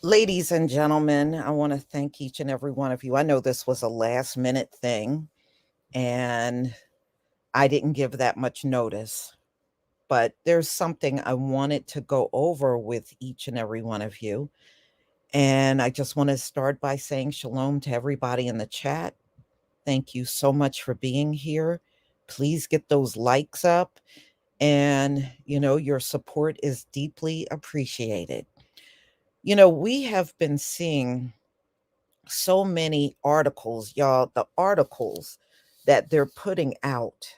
Ladies and gentlemen, I want to thank each and every one of you. I know this was a last minute thing and I didn't give that much notice, but there's something I wanted to go over with each and every one of you. And I just want to start by saying shalom to everybody in the chat. Thank you so much for being here. Please get those likes up. And, your support is deeply appreciated. We have been seeing so many articles, y'all, the articles that they're putting out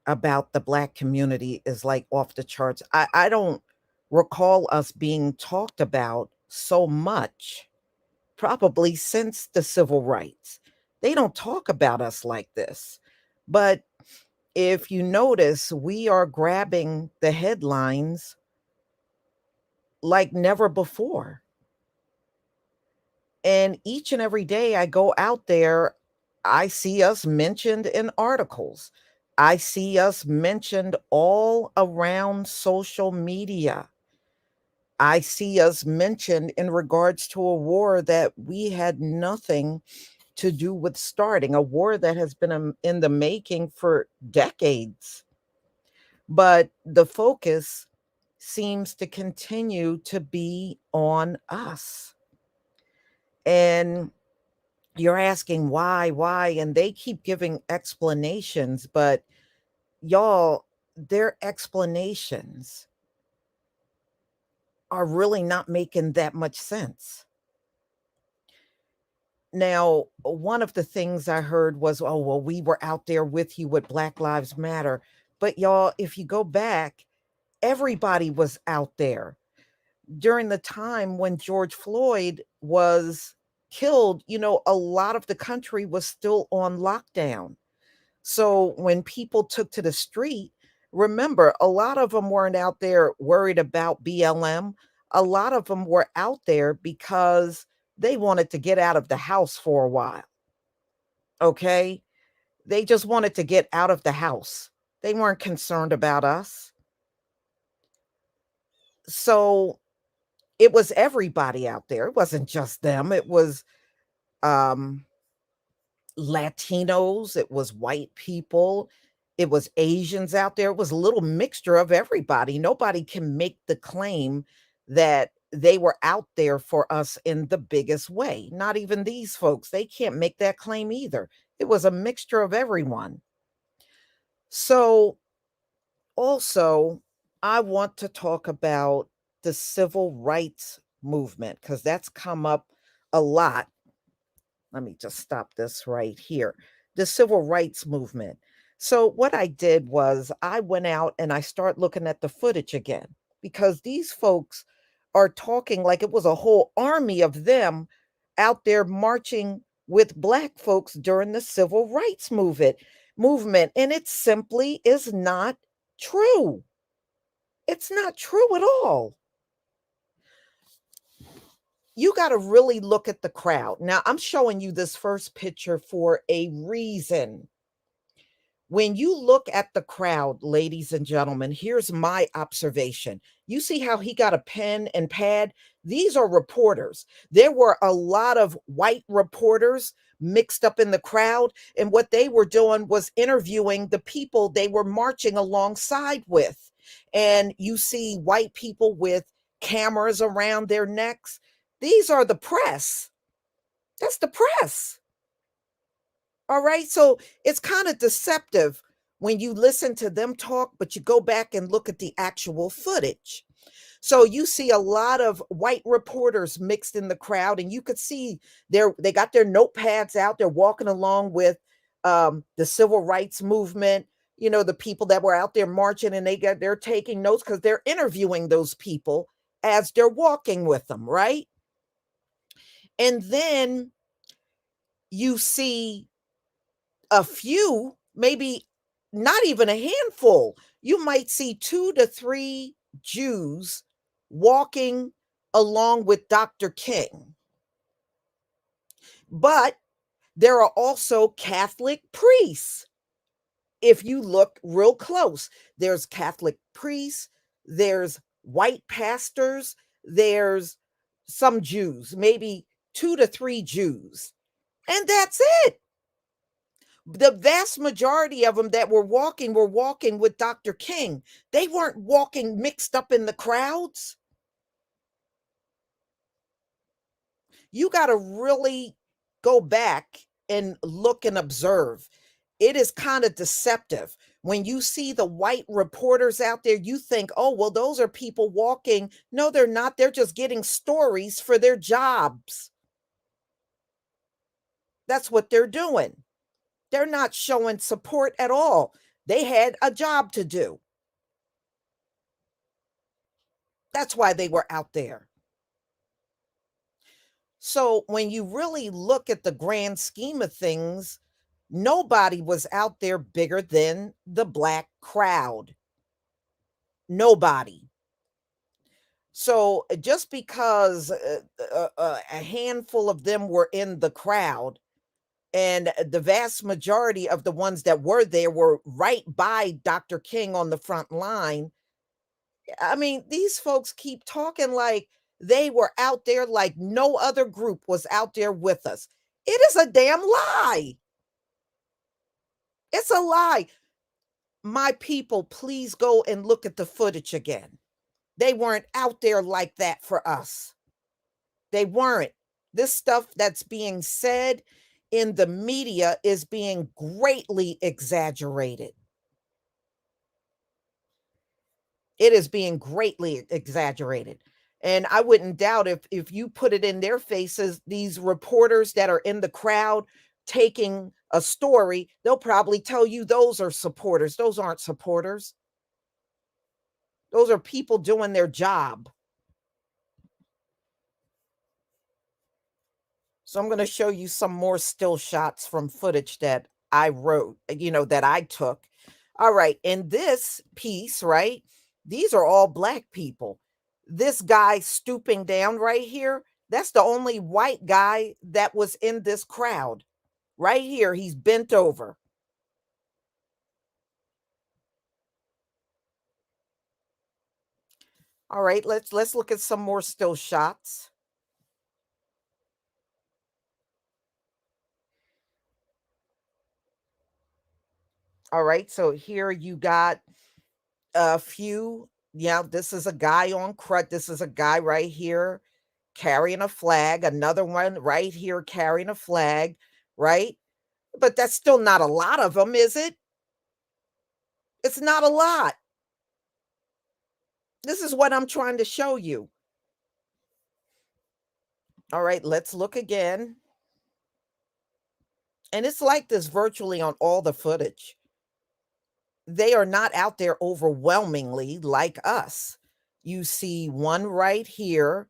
about the Black community is like off the charts. I don't recall us being talked about so much, probably since the civil rights. They don't talk about us like this. But if you notice, we are grabbing the headlines like never before. And each and every day I go out there, I see us mentioned in articles. I see us mentioned all around social media. I see us mentioned in regards to a war that we had nothing to do with starting, a war that has been in the making for decades. But the focus seems to continue to be on us. And you're asking why, and they keep giving explanations, but y'all, their explanations are really not making that much sense. Now, one of the things I heard was, oh, well, we were out there with you with Black Lives Matter. But y'all, if you go back, everybody was out there during the time when George Floyd was killed. A lot of the country was still on lockdown. So when people took to the street, remember, a lot of them weren't out there worried about BLM. A lot of them were out there because they wanted to get out of the house for a while. Okay. They just wanted to get out of the house. They weren't concerned about us. So it was everybody out there. It wasn't just them. It was um Latinos, it was white people, it was Asians out there. It was a little mixture of everybody. Nobody can make the claim that they were out there for us in the biggest way. Not even these folks. They can't make that claim either. It was a mixture of everyone. So, also, I want to talk about the civil rights movement because that's come up a lot. Let me just stop this right here. The civil rights movement. So what I did was I went out and I start looking at the footage again because these folks are talking like it was a whole army of them out there marching with black folks during the civil rights movement, and it simply is not true. It's not true at all. You got to really look at the crowd. Now, I'm showing you this first picture for a reason. When you look at the crowd, ladies and gentlemen, here's my observation. You see how he got a pen and pad? These are reporters. There were a lot of white reporters mixed up in the crowd, and what they were doing was interviewing the people they were marching alongside with. And you see white people with cameras around their necks. These are the press. That's the press. All right. So it's kind of deceptive when you listen to them talk, but you go back and look at the actual footage. So you see a lot of white reporters mixed in the crowd, and you could see they got their notepads out. They're walking along with the civil rights movement. The people that were out there marching, and they're taking notes because they're interviewing those people as they're walking with them, right? And then you see a few, maybe not even a handful. You might see 2 to 3 Jews walking along with Dr. King. But there are also Catholic priests. If you look real close, there's Catholic priests, there's white pastors, there's some Jews, maybe 2 to 3 Jews, and that's it. The vast majority of them that were walking with Dr. King. They weren't walking mixed up in the crowds. You gotta really go back and look and observe. It is kinda deceptive. When you see the white reporters out there, you think, "Oh, well, those are people walking." No, they're not, they're just getting stories for their jobs. That's what they're doing. They're not showing support at all. They had a job to do. That's why they were out there. So when you really look at the grand scheme of things, nobody was out there bigger than the black crowd. Nobody. So just because a handful of them were in the crowd and the vast majority of the ones that were there were right by Dr. King on the front line. I mean, these folks keep talking like they were out there like no other group was out there with us. It is a damn lie. It's a lie. My people, please go and look at the footage again. They weren't out there like that for us. They weren't. This stuff that's being said in the media is being greatly exaggerated. It is being greatly exaggerated. And I wouldn't doubt if you put it in their faces, these reporters that are in the crowd taking a story, they'll probably tell you those are supporters. Those aren't supporters. Those are people doing their job. So I'm going to show you some more still shots from footage that I wrote, that I took. All right. In this piece, right, these are all black people. This guy stooping down right here, that's the only white guy that was in this crowd. Right here, he's bent over. All right, let's look at some more still shots. All right, so here you got a few. Yeah, this is a guy on crutch. This is a guy right here carrying a flag. Another one right here carrying a flag, right? But that's still not a lot of them, is it? It's not a lot. This is what I'm trying to show you. All right, let's look again. And it's like this virtually on all the footage. They are not out there overwhelmingly like us. You see one right here,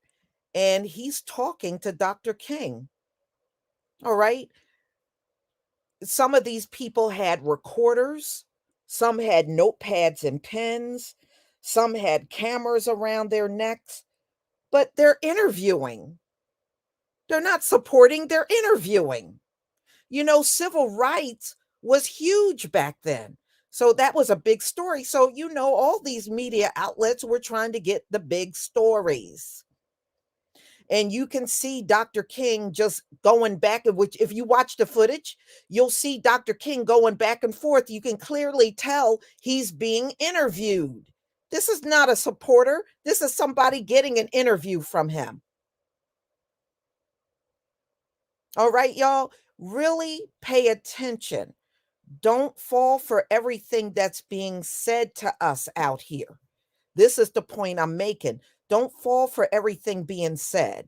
and he's talking to Dr. King. All right. Some of these people had recorders, some had notepads and pens, some had cameras around their necks, but they're interviewing. They're not supporting, they're interviewing. Civil rights was huge back then. So that was a big story. So, all these media outlets were trying to get the big stories. And you can see Dr. King just going back, of which if you watch the footage, you'll see Dr. King going back and forth. You can clearly tell he's being interviewed. This is not a supporter. This is somebody getting an interview from him. All right, y'all, really pay attention. Don't fall for everything that's being said to us out here. This is the point I'm making. Don't fall for everything being said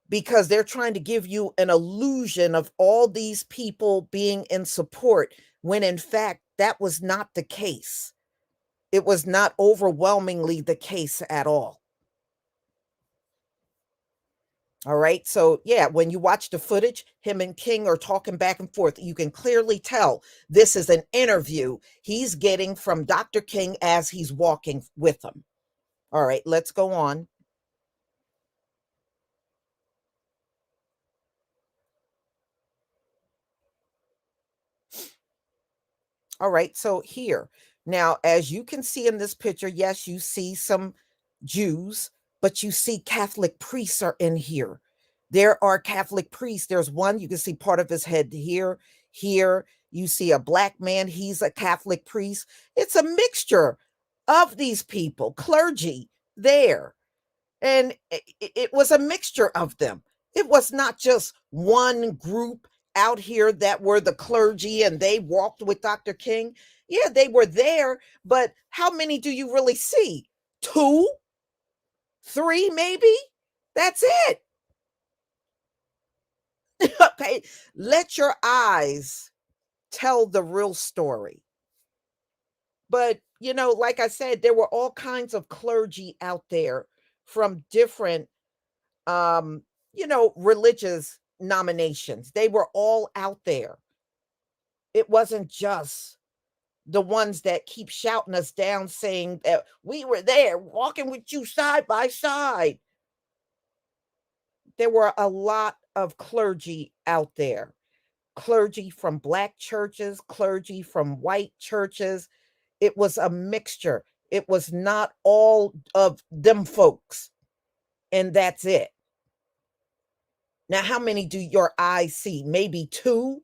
because they're trying to give you an illusion of all these people being in support when in fact that was not the case. It was not overwhelmingly the case at all. All right. So, yeah, when you watch the footage, him and King are talking back and forth. You can clearly tell this is an interview he's getting from Dr. King as he's walking with him. All right. Let's go on. All right. So, here now, as you can see in this picture, yes, you see some Jews, but you see Catholic priests are in here. There are Catholic priests. There's one, you can see part of his head here, here. You see a black man, he's a Catholic priest. It's a mixture of these people, clergy there. And it was a mixture of them. It was not just one group out here that were the clergy and they walked with Dr. King. Yeah, they were there, but how many do you really see? Two, three, maybe? That's it. Okay, let your eyes tell the real story. But, like I said, there were all kinds of clergy out there from different religious nominations. They were all out there. It wasn't just the ones that keep shouting us down saying that we were there walking with you side by side. There were a lot of clergy out there. Clergy from black churches, clergy from white churches. It was a mixture. It was not all of them folks. And that's it. Now, how many do your eyes see? Maybe two?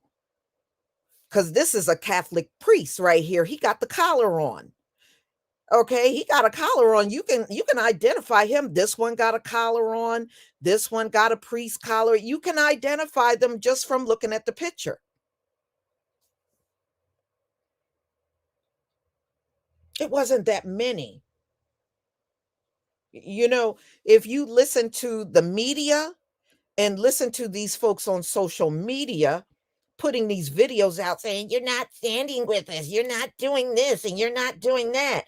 Because this is a Catholic priest right here. He got the collar on. Okay, he got a collar on. You can identify him. This one got a collar on. This one got a priest collar. You can identify them just from looking at the picture. It wasn't that many. If you listen to the media and listen to these folks on social media putting these videos out saying, you're not standing with us, you're not doing this, and you're not doing that.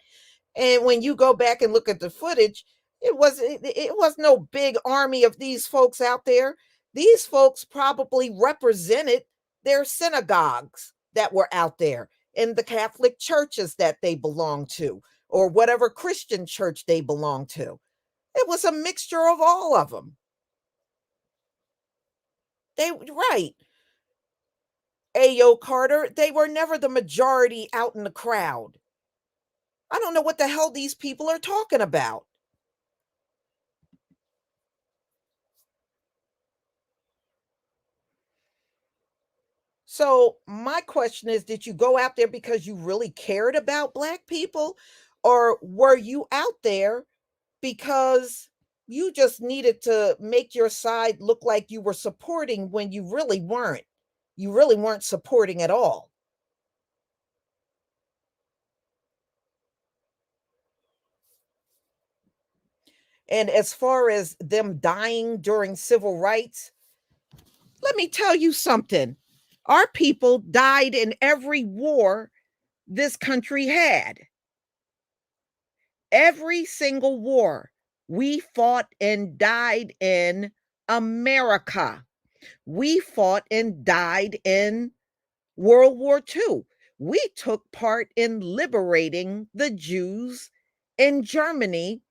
And when you go back and look at the footage, it was no big army of these folks out there. These folks probably represented their synagogues that were out there and the Catholic churches that they belonged to, or whatever Christian church they belonged to. It was a mixture of all of them. They right. Ayo Carter, they were never the majority out in the crowd. I don't know what the hell these people are talking about. So, my question is, did you go out there because you really cared about black people? Or were you out there because you just needed to make your side look like you were supporting when you really weren't? You really weren't supporting at all. And as far as them dying during civil rights, let me tell you something. Our people died in every war this country had. Every single war we fought and died in America. We fought and died in World War II. We took part in liberating the Jews in Germany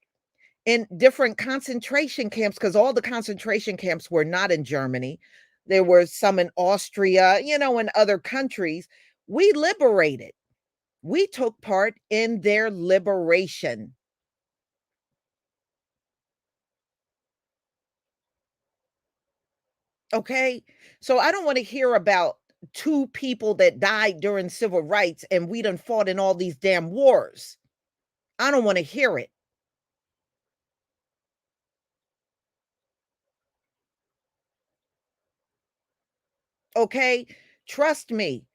in different concentration camps, because all the concentration camps were not in Germany. There were some in Austria, and other countries. We liberated. We took part in their liberation. Okay. So I don't want to hear about two people that died during civil rights and we done fought in all these damn wars. I don't want to hear it. Okay. Trust me.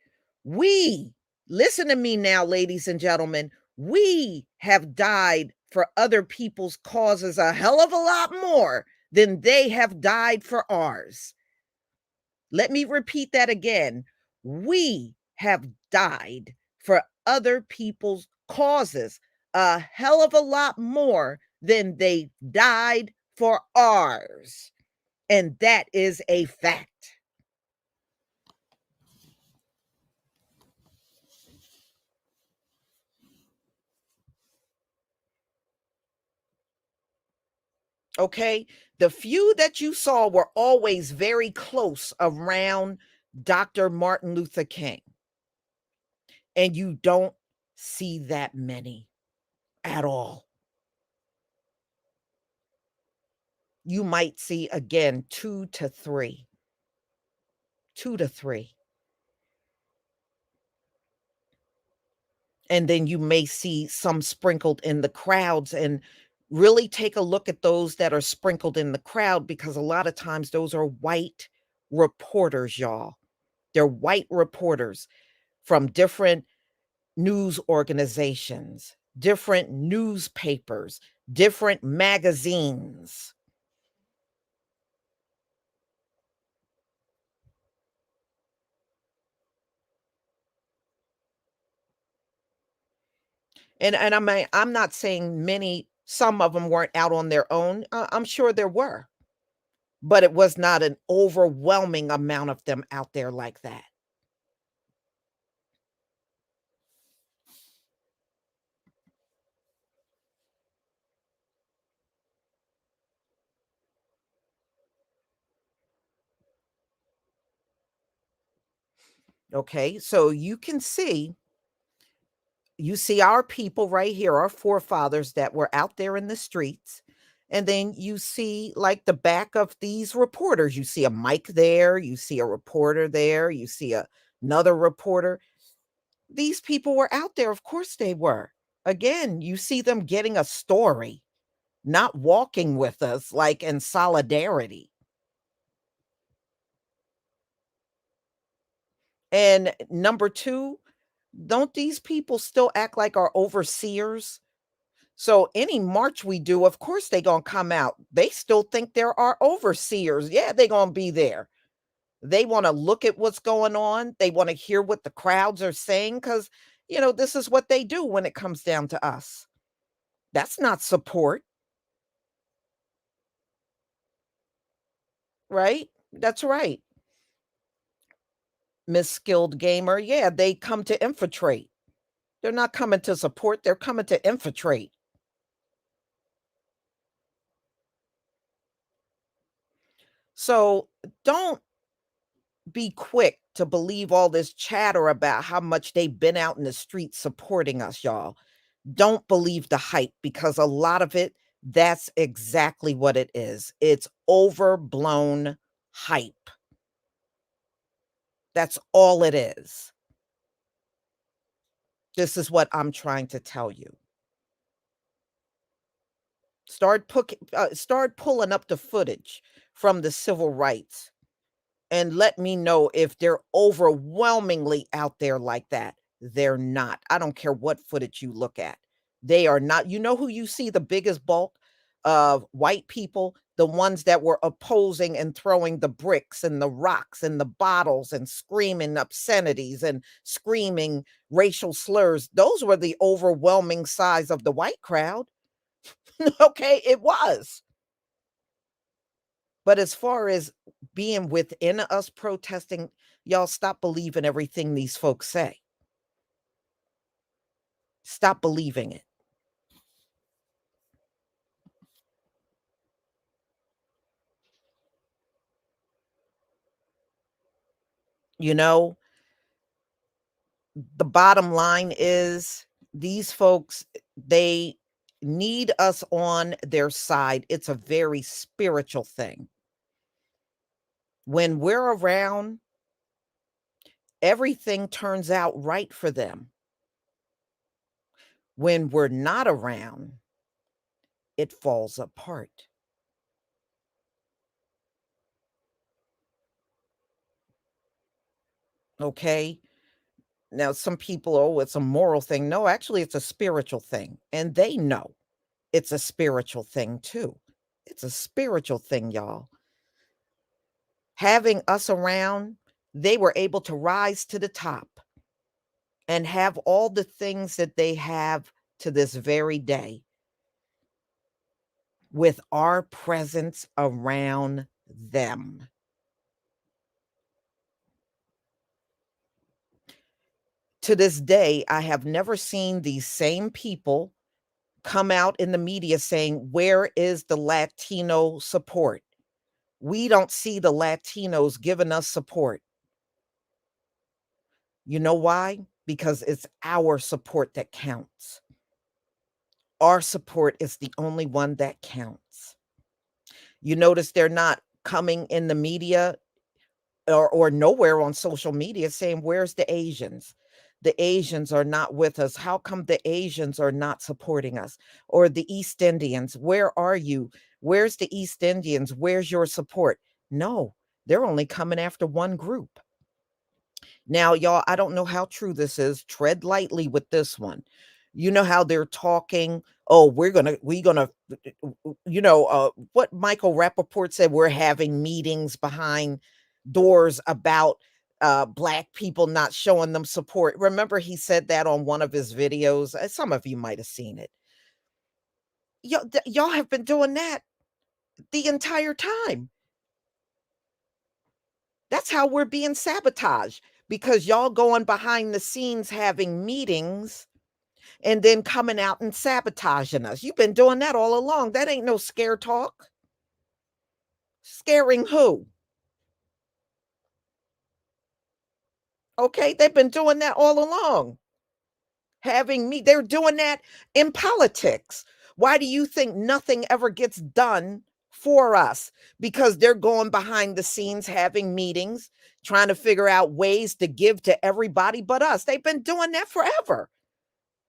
We, listen to me now, ladies and gentlemen, we have died for other people's causes a hell of a lot more than they have died for ours. Let me repeat that again. We have died for other people's causes a hell of a lot more than they died for ours. And that is a fact. Okay. The few that you saw were always very close around Dr. Martin Luther King. And you don't see that many at all. you might see again 2 to 3, 2 to 3. And then you may see some sprinkled in the crowds, and really take a look at those that are sprinkled in the crowd, because a lot of times those are white reporters, y'all. They're white reporters from different news organizations, different newspapers, different magazines. And I'm not saying many, some of them weren't out on their own. I'm sure there were, but it was not an overwhelming amount of them out there like that. Okay, so you see our people right here, our forefathers that were out there in the streets. And then you see like the back of these reporters. You see a mic there, you see a reporter there, you see another reporter. These people were out there. Of course they were. Again, you see them getting a story, not walking with us like in solidarity. And number two, don't these people still act like our overseers? So any march we do, of course they gonna come out. They still think there are overseers. Yeah, they gonna be there. They wanna look at what's going on. They wanna hear what the crowds are saying, because this is what they do when it comes down to us. That's not support, right? That's right. Miss Skilled Gamer. Yeah, they come to infiltrate. They're not coming to support, they're coming to infiltrate. So don't be quick to believe all this chatter about how much they've been out in the streets supporting us, y'all. Don't believe the hype, because a lot of it, that's exactly what it is. It's overblown hype. That's all it is. This is what I'm trying to tell you. Start pulling up the footage from the civil rights and let me know if they're overwhelmingly out there like that. They're not. I don't care what footage you look at. They are not. You know who you see the biggest bulk of white people? The ones that were opposing and throwing the bricks and the rocks and the bottles and screaming obscenities and screaming racial slurs. Those were the overwhelming size of the white crowd. Okay, it was. But as far as being within us protesting, y'all stop believing everything these folks say. Stop believing it. You know, the bottom line is these folks, they need us on their side. It's a very spiritual thing. When we're around, everything turns out right for them. When we're not around, it falls apart. Okay? Now, some people, oh, it's a moral thing. No, actually, it's a spiritual thing. And they know it's a spiritual thing too. It's a spiritual thing, y'all. Having us around, they were able to rise to the top and have all the things that they have to this very day with our presence around them. To this day, I have never seen these same people come out in the media saying, "Where is the Latino support?" We don't see the Latinos giving us support. You know why? Because it's our support that counts. Our support is the only one that counts. You notice they're not coming in the media or nowhere on social media saying, "Where's the Asians? The Asians are not with us. How come the Asians are not supporting us?" Or the East Indians, "Where are you? Where's the East Indians? Where's your support?" No, they're only coming after one group. Now, y'all, I don't know how true this is. Tread lightly with this one. You know how they're talking, "Oh, we're gonna," what Michael Rappaport said, "We're having meetings behind doors about black people not showing them support." Remember, he said that on one of his videos. Some of you might have seen it. Y'all have been doing that the entire time. That's how we're being sabotaged because y'all going behind the scenes having meetings and then coming out and sabotaging us. You've been doing that all along. That ain't no scare talk. Scaring who? Okay, they've been doing that all along. They're doing that in politics. Why do you think nothing ever gets done for us? Because they're going behind the scenes having meetings, trying to figure out ways to give to everybody but us. They've been doing that forever.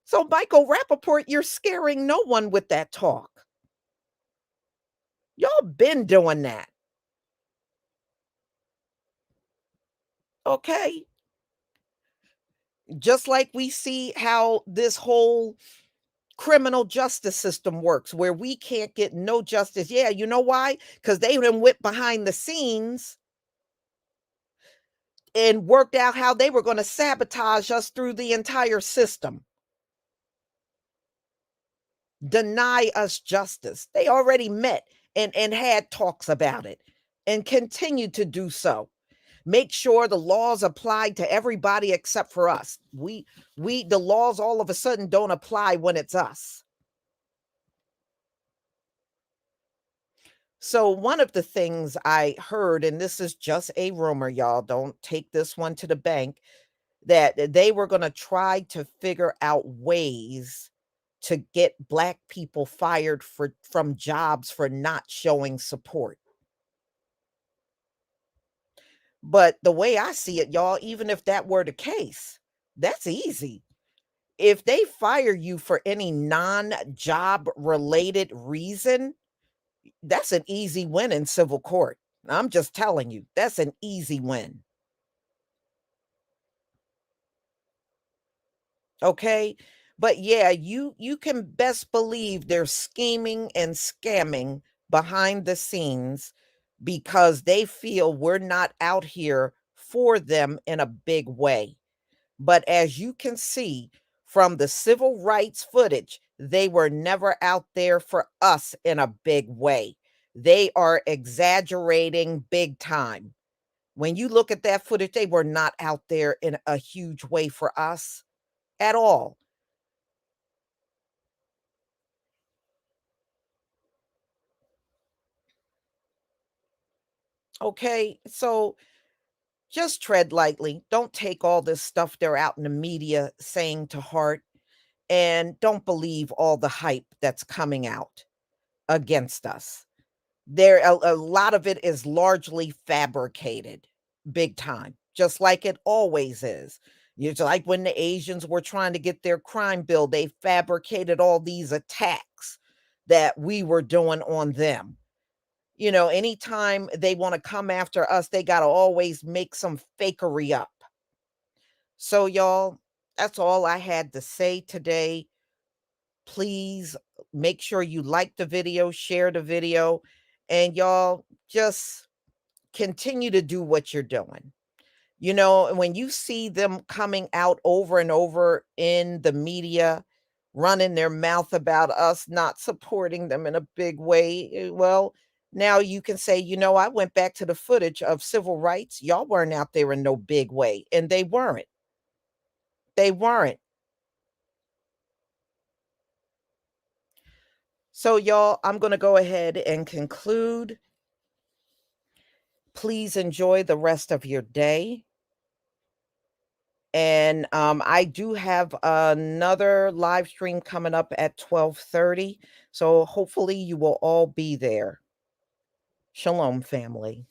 So, Michael Rappaport, you're scaring no one with that talk. Y'all been doing that. Okay. Just like we see how this whole criminal justice system works, where we can't get no justice. Yeah, you know why? Because they done went behind the scenes and worked out how they were going to sabotage us through the entire system, deny us justice. They already met and had talks about it and continue to do so. Make sure the laws apply to everybody except for us. The laws all of a sudden don't apply when it's us. So one of the things I heard, and this is just a rumor, y'all, don't take this one to the bank, that they were going to try to figure out ways to get black people fired from jobs for not showing support. But the way I see it, y'all, even if that were the case, that's easy. If they fire you for any non-job related reason, that's an easy win in civil court. I'm just telling you, that's an easy win. Okay? But yeah, you can best believe they're scheming and scamming behind the scenes because they feel we're not out here for them in a big way. But as you can see from the civil rights footage, they were never out there for us in a big way. They are exaggerating big time. When you look at that footage, they were not out there in a huge way for us at all. Okay. So just tread lightly. Don't take all this stuff they're out in the media saying to heart, and don't believe all the hype that's coming out against us. A lot of it is largely fabricated, big time, just like it always is. It's like when the Asians were trying to get their crime bill, they fabricated all these attacks that we were doing on them. Anytime they want to come after us, they got to always make some fakery up. So, y'all, that's all I had to say today. Please make sure you like the video, share the video, and y'all just continue to do what you're doing. When you see them coming out over and over in the media, running their mouth about us not supporting them in a big way, well, now you can say, I went back to the footage of civil rights. Y'all weren't out there in no big way. And they weren't. They weren't. So, y'all, I'm going to go ahead and conclude. Please enjoy the rest of your day. And I do have another live stream coming up at 12:30. So hopefully you will all be there. Shalom, family.